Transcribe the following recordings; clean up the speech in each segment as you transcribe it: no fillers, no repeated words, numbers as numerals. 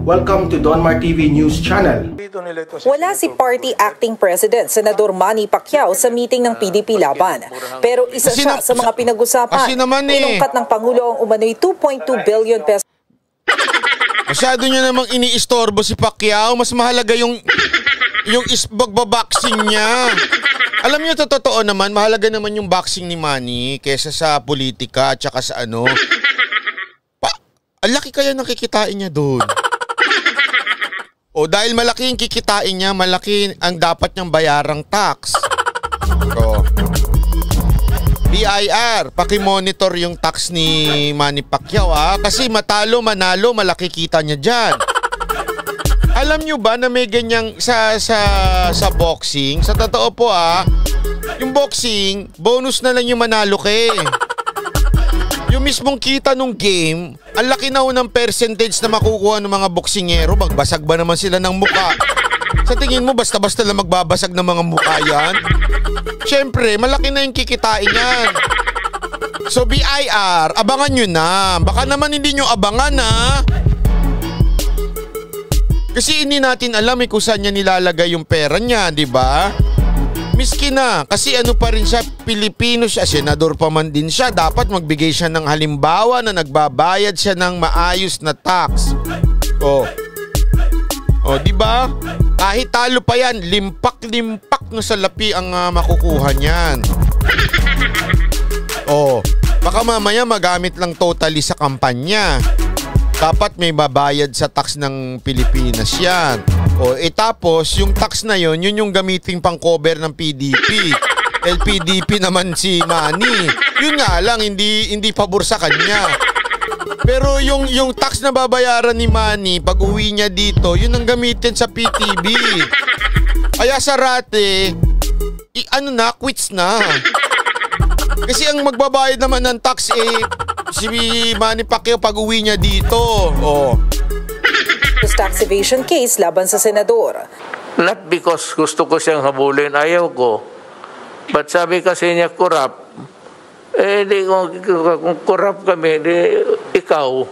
Welcome to Donmar TV News Channel. Wala si Party Acting President Senador Manny Pacquiao sa meeting ng PDP Laban. Pero isa siya sa mga pinag-usapan. Inungkat ng Pangulo ang umano'y 2.2 billion pesos. Masyado niya namang iniistorbo si Pacquiao. Mas mahalaga yung bagbaboxing niya. Alam niyo, totoo naman, mahalaga naman yung boxing ni Manny kesa sa politika at saka sa ano. Ang laki kaya nakikitain niya doon. O dahil malaki yung kikitain niya, malaki ang dapat niyang bayarang tax. O, BIR, pakimonitor yung tax ni Manny Pacquiao ha. Kasi matalo, manalo, malaki kita niya dyan. Alam niyo ba na may ganyang sa boxing? Sa totoo po yung boxing, bonus na lang yung manalo ka. Yung mismong kita nung game, ang laki na ng percentage na makukuha ng mga boksingero. Magbasag ba naman sila ng muka? Sa tingin mo, basta-basta lang magbabasag ng mga muka yan? Siyempre, malaki na yung kikitain yan. So BIR, abangan nyo na. Baka naman hindi nyo abangan Kasi hindi natin alam kung saan niya nilalagay yung pera niya, di ba? Miski na, kasi ano pa rin siya, Pilipino siya, senador pa man din siya, dapat magbigay siya ng halimbawa na nagbabayad siya ng maayos na tax. O, di ba? Kahit talo pa yan, limpak-limpak na salapi ang makukuha niyan. Baka mamaya magamit lang totally sa kampanya. Dapat may babayad sa tax ng Pilipinas yan. Tapos yung tax na yun yung gamitin pang cover ng PDP. LPDP naman si Manny. Yun nga lang, hindi pabor sa kanya. Pero yung tax na babayaran ni Manny pag uwi niya dito, yun ang gamitin sa PTB. Kaya sarate, quits na. Kasi ang magbabayad naman ng tax si Manny Pacquiao pag uwi niya dito. Tax evasion case laban sa senador. Not because gusto ko siyang habulin, ayaw ko. But sabi kasi niya corrupt. Kung corrupt kami, ikaw,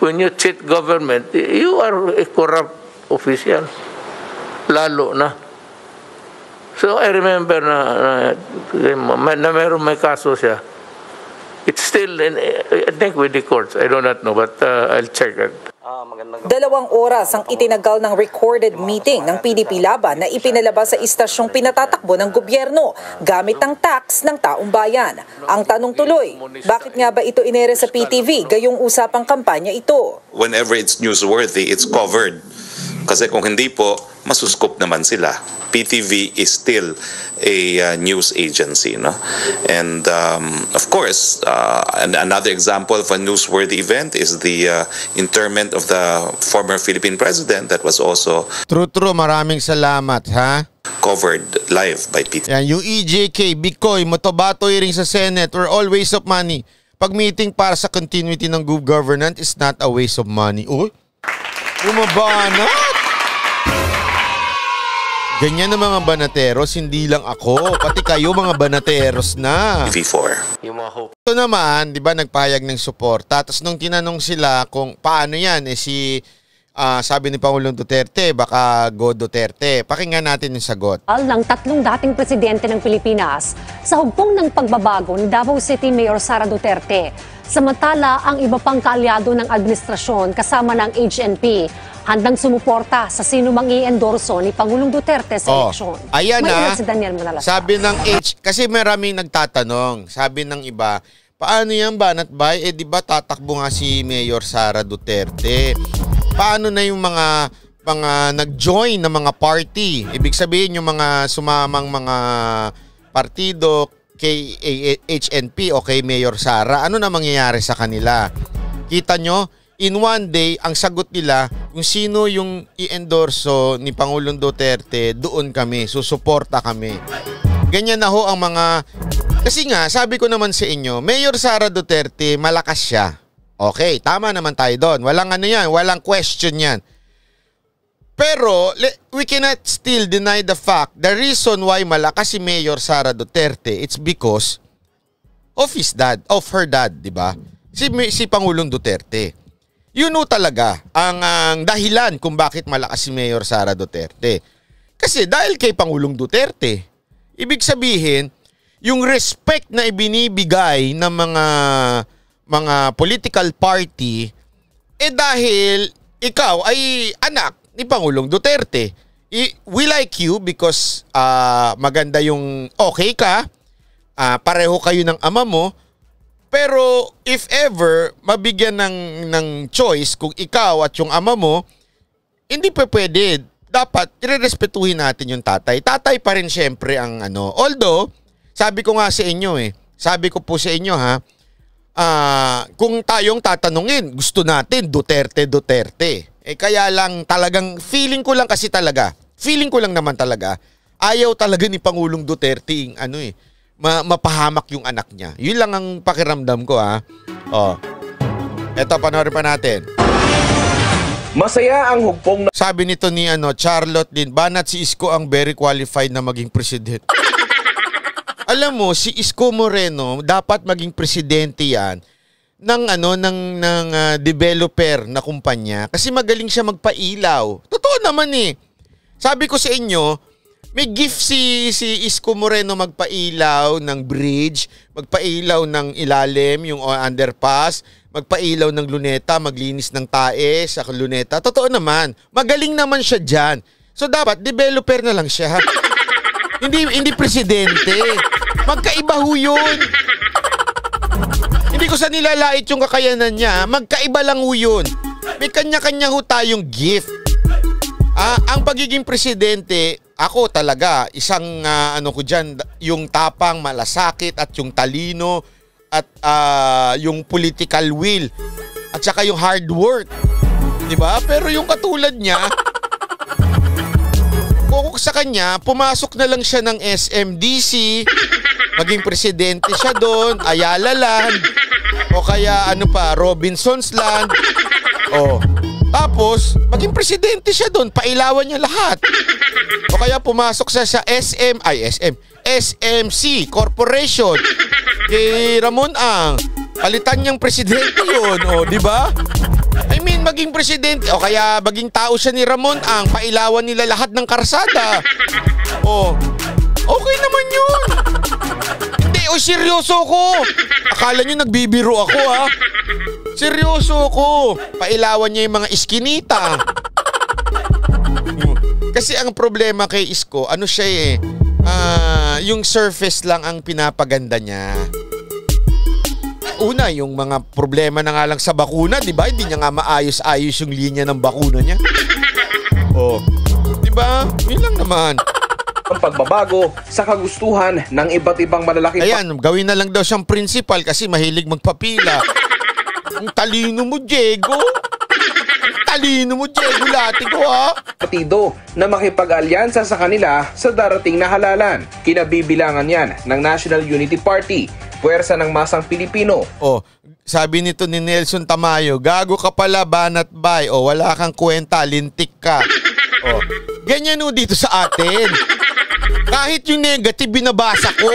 when you cheat government, you are a corrupt official. Lalo na. So I remember na may kaso siya. It's still, I think with the courts. I do not know, but I'll check it. 2 oras ang itinagal ng recorded meeting ng PDP Laban na ipinalabas sa istasyong pinatatakbo ng gobyerno gamit ang tax ng taong bayan. Ang tanong tuloy, bakit nga ba ito inere sa PTV gayong usapang kampanya ito? Whenever it's newsworthy, it's covered. Kasi kung hindi po, masuskop naman sila. PTV is still a news agency, no? And of course, another example of a newsworthy event is the interment of the former Philippine president that was also True, maraming salamat, covered live by PTV. Yan, yung EJK, Bicoy, Motobatoy ring sa Senate, we're all waste of money. Pag meeting para sa continuity ng good governance is not a waste of money. Bumabanat! Ganyan ng mga banateros, hindi lang ako. Pati kayo mga banateros na. V4. Ito naman, di ba, nagpahayag ng suporta. Tapos nung tinanong sila kung paano yan, sabi ni Pangulong Duterte, baka go Duterte. Pakinggan natin yung sagot. Ng 3 dating presidente ng Pilipinas sa hugpong ng pagbabago ni Davao City Mayor Sara Duterte. Samantala, ang iba pang kaalyado ng administrasyon kasama ng HNP handang sumuporta sa sino mang i-endorso ni Pangulong Duterte sa eleksyon. Ayan si Daniel sabi ng kasi maraming nagtatanong, sabi ng iba, paano yan Banat Bay? Di ba tatakbo nga si Mayor Sara Duterte? Paano na yung mga nag-join na mga party? Ibig sabihin yung mga sumamang mga partido kay HNP o kay Mayor Sara, ano na mangyayari sa kanila? Kita nyo? In one day, ang sagot nila, kung sino yung i-endorso ni Pangulong Duterte, doon kami, susuporta kami. Ganyan na ho ang mga... Kasi nga, sabi ko naman sa inyo, Mayor Sara Duterte, malakas siya. Okay, tama naman tayo doon. Walang ano yan, walang question yan. Pero, we cannot still deny the fact, the reason why malakas si Mayor Sara Duterte, it's because of his dad, of her dad, di ba? Si Pangulong Duterte. Yun talaga ang dahilan kung bakit malakas si Mayor Sara Duterte. Kasi dahil kay Pangulong Duterte, ibig sabihin, yung respect na ibinibigay ng mga political party, dahil ikaw ay anak ni Pangulong Duterte. We like you because maganda yung okay ka, pareho kayo ng ama mo, pero if ever mabigyan ng choice kung ikaw at yung ama mo, hindi pa pwede. Dapat irerespetuhin natin yung tatay. Tatay pa rin syempre ang ano. Although, sabi ko nga sa inyo sabi ko po sa inyo kung tayong tatanungin, gusto natin Duterte. Kaya lang talagang feeling ko lang naman talaga, ayaw talaga ni Pangulong Duterte mapahamak yung anak niya. Yun lang ang pakiramdam ko Eto, panoorin pa natin. Masaya ang hugpong na... Sabi nito ni Charlotte din, banat si Isko ang very qualified na maging president. Alam mo, si Isko Moreno dapat maging presidente yan ng developer na kumpanya kasi magaling siya magpailaw. Totoo naman Sabi ko sa inyo, may gift si Isko Moreno magpailaw ng bridge, magpailaw ng ilalim, yung underpass, magpailaw ng luneta, maglinis ng tae sa luneta. Totoo naman, magaling naman siya dyan. So dapat developer na lang siya. Hindi presidente. Magkaiba ho yun. Hindi ko sa nilalait yung kakayanan niya. Magkaiba lang ho yun. May kanya-kanya ho tayong gift. Ang pagiging presidente, ako talaga, isang ko dyan, yung tapang, malasakit at yung talino at yung political will at saka yung hard work. Diba? Pero yung katulad niya, kung sa kanya, pumasok na lang siya ng SMDC, maging presidente siya doon, Ayala Land, o kaya Robinson's Land, tapos, maging presidente siya doon, pailawan niya lahat. O kaya pumasok siya sa SMC Corporation kay Ramon Ang. Palitan niyang presidente yun, di ba? I mean, maging presidente, o kaya maging tao siya ni Ramon Ang, pailawan nila lahat ng karsada. Okay naman yun. Hindi, seryoso ko. Akala niyo nagbibiro ako, Seryoso ko. Pailawan niya yung mga iskinita. Kasi ang problema kay Isko, siya yung surface lang ang pinapaganda niya. Una, yung mga problema na nga lang sa bakuna, di ba? Hindi niya nga maayos-ayos yung linya ng bakuna niya. Di ba? Yun lang naman. Ang pagbabago sa kagustuhan ng iba't ibang malalaking... Ayan, gawin na lang daw siyang principal kasi mahilig magpapila. Ang talino mo, Diego. Latigo, Partido na makipag-alyansa sa kanila sa darating na halalan. Kinabibilangan yan ng National Unity Party, puwersa ng masang Pilipino. Sabi nito ni Nelson Tamayo, gago ka pala, banat bay. Wala kang kwenta, lintik ka. Ganyan dito sa atin. Kahit yung negative, binabasa ko.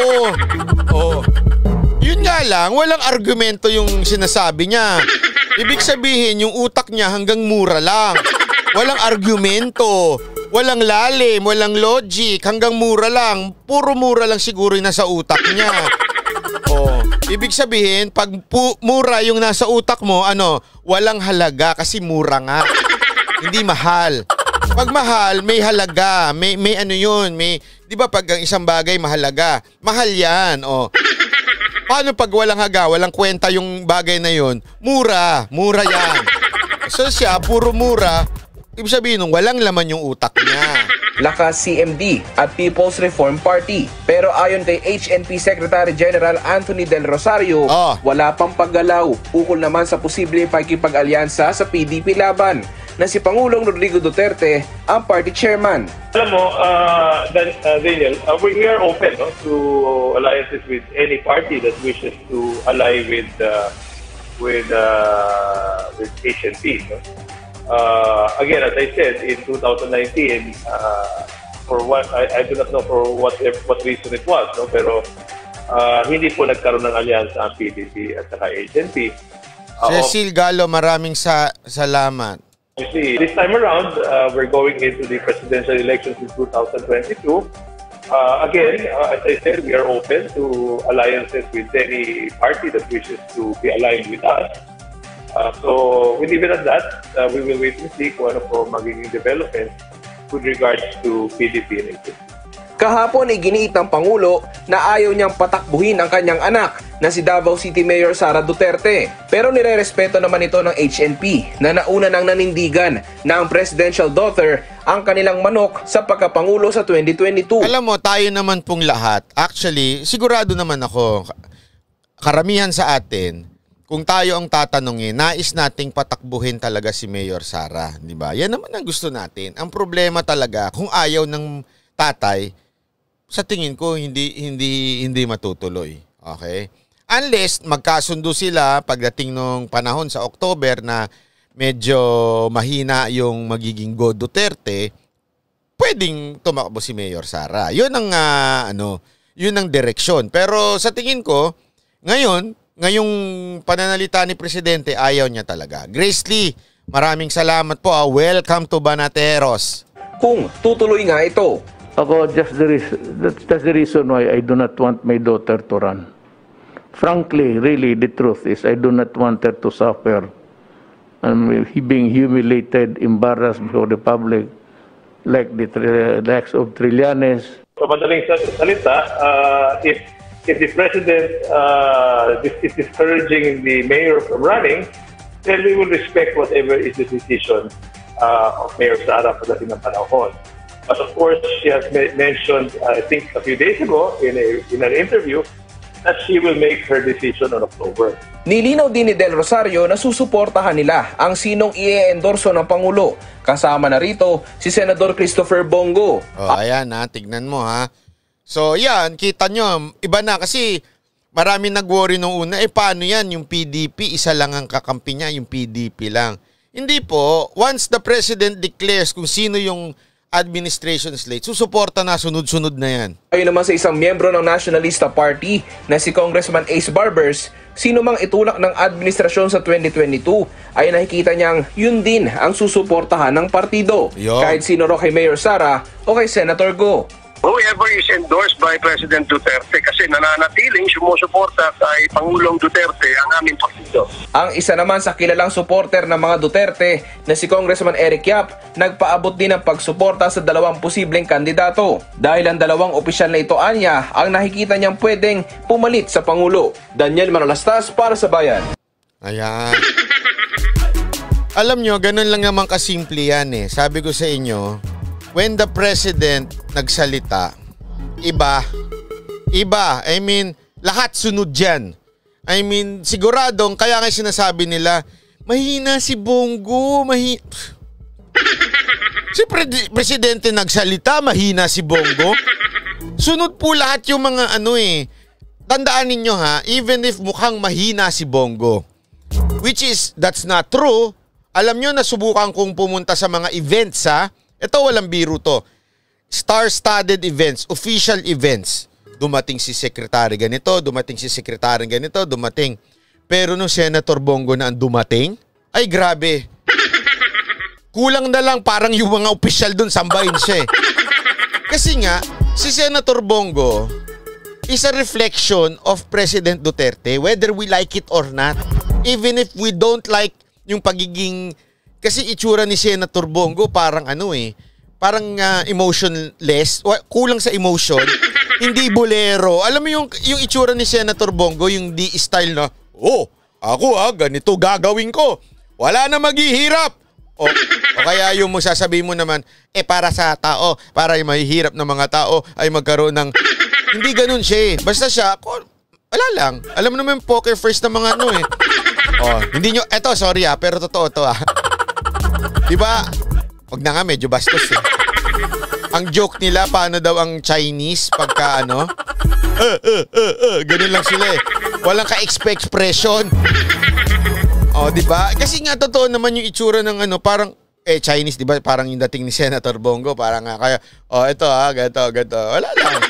Yun nga lang, walang argumento yung sinasabi niya. Ibig sabihin, yung utak niya hanggang mura lang. Walang argumento, walang lalim, walang logic, hanggang mura lang. Puro mura lang siguro yung nasa utak niya. Ibig sabihin, pag mura yung nasa utak mo, walang halaga kasi mura nga. Hindi mahal. Pag mahal, may halaga. May yun. Di ba pag ang isang bagay mahalaga? Mahal yan. Paano pag walang haga, walang kwenta yung bagay na yun? Mura yan. So siya, puro mura, ibig sabihin walang laman yung utak niya. Lakas CMD at People's Reform Party. Pero ayon kay HNP Secretary General Anthony Del Rosario, wala pang paggalaw ukol naman sa posibleng pakikipag-alyansa sa PDP laban na si Pangulong Rodrigo Duterte ang party chairman. Alam mo, Daniel, we are open to alliances with any party that wishes to ally with HNP. Again, as I said, in 2019, for what I do not know for what reason it was, pero hindi po nagkaroon ng alyansa ang PDP at saka HNP. Cecil Gallo, maraming salamat. You see, this time around, we're going into the presidential elections in 2022. Again, as I said, we are open to alliances with any party that wishes to be aligned with us. So we leave it at that. We will wait and see kung ano po magiging development with regards to PDP and HNP. Kahapon ay giniit ng Pangulo na ayaw niyang patakbuhin ang kanyang anak na si Davao City Mayor Sara Duterte. Pero nirerespeto naman ito ng HNP na nauna nang nanindigan na ang presidential daughter ang kanilang manok sa pagkapangulo sa 2022. Alam mo, tayo naman pong lahat, actually, sigurado naman ako, karamihan sa atin, kung tayo ang tatanungin, nais nating patakbuhin talaga si Mayor Sara, di ba? Yan naman ang gusto natin. Ang problema talaga, kung ayaw ng tatay, sa tingin ko hindi matutuloy. Okay? Unless magkasundo sila pagdating nung panahon sa October na medyo mahina yung magiging Go Duterte, pwedeng tumakbo si Mayor Sara. 'Yun ang yun ang direksyon. Pero sa tingin ko, ngayong pananalita ni Presidente, ayaw niya talaga. Grace Lee, maraming salamat po. Welcome to Banateros. Kung tutuloy nga ito, Ako, that's the reason why I do not want my daughter to run. Frankly, really, the truth is I do not want her to suffer and being humiliated, embarrassed before the public, like the likes of Trillanes. So, madaling salita, if the president is discouraging the mayor from running, then we will respect whatever is the decision of Mayor Sara pagdating ng panahon. But of course, she has mentioned, I think a few days ago in an interview, that she will make her decision on October. Nilinaw din ni Del Rosario na susuportahan nila ang sinong i-endorso ng Pangulo. Kasama na rito si Senador Christopher Bongo. Ayan tignan mo ha. So yan, kita nyo, iba na kasi marami nag-worry nung una, paano yan, yung PDP, isa lang ang kakampi niya, yung PDP lang. Hindi po, once the President declares kung sino yung administration slate, susuporta na, sunod-sunod na yan. Ayon naman sa isang miyembro ng Nationalista Party na si Congressman Ace Barbers, sino mang itulak ng administrasyon sa 2022 ay nakikita niyang yun din ang susuportahan ng partido. Kahit sino ro kay Mayor Sara o kay Senator Go. Whoever is endorsed by President Duterte kasi nananatiling sumusuporta kay Pangulong Duterte ang aming partido. Ang isa naman sa kilalang supporter ng mga Duterte na si Congressman Eric Yap nagpaabot din ng pagsuporta sa dalawang posibleng kandidato. Dahil ang dalawang opisyal na ito anya ang nakikita niyang pwedeng pumalit sa Pangulo. Daniel Manalastas para sa Bayan. Ayan. Alam nyo, ganun lang naman kasimple yan eh. Sabi ko sa inyo, when the president nagsalita, iba. I mean, lahat sunod dyan. I mean, siguradong, kaya nga sinasabi nila, mahina si Bongo, si presidente nagsalita, mahina si Bongo. Sunod po lahat yung mga tandaan ninyo ha, even if mukhang mahina si Bongo, which is, that's not true. Alam nyo, nasubukan kong pumunta sa mga events ha. Ito walang biro to. Star-studded events, official events. Dumating si secretary ganito, dumating si secretary ganito, dumating. Pero nung Senator Bongo na ang dumating, ay grabe. Kulang na lang parang yung mga official dun sambahin siya. Kasi nga, si Senator Bongo is a reflection of President Duterte, whether we like it or not. Even if we don't like yung pagiging... Kasi itsura ni Senator Bongo parang parang emotionless, kulang sa emotion, hindi bolero. Alam mo yung itsura ni Senator Bongo, yung D-style na, ako ganito gagawin ko. Wala na maghihirap. O kaya yung sasabihin mo naman, para sa tao, para yung mahihirap ng mga tao ay magkaroon ng... Hindi ganun siya. Basta siya, wala lang. Alam mo naman poker face ng mga hindi nyo, sorry pero totoo to Diba? Wag na nga, medyo bastos Ang joke nila, paano daw ang Chinese pagka ganun lang sila Walang ka-expression. Diba? Kasi nga totoo naman yung itsura ng parang Chinese, diba? Parang yung dating ni Senator Bongo, parang kaya ito ganito. Wala lang.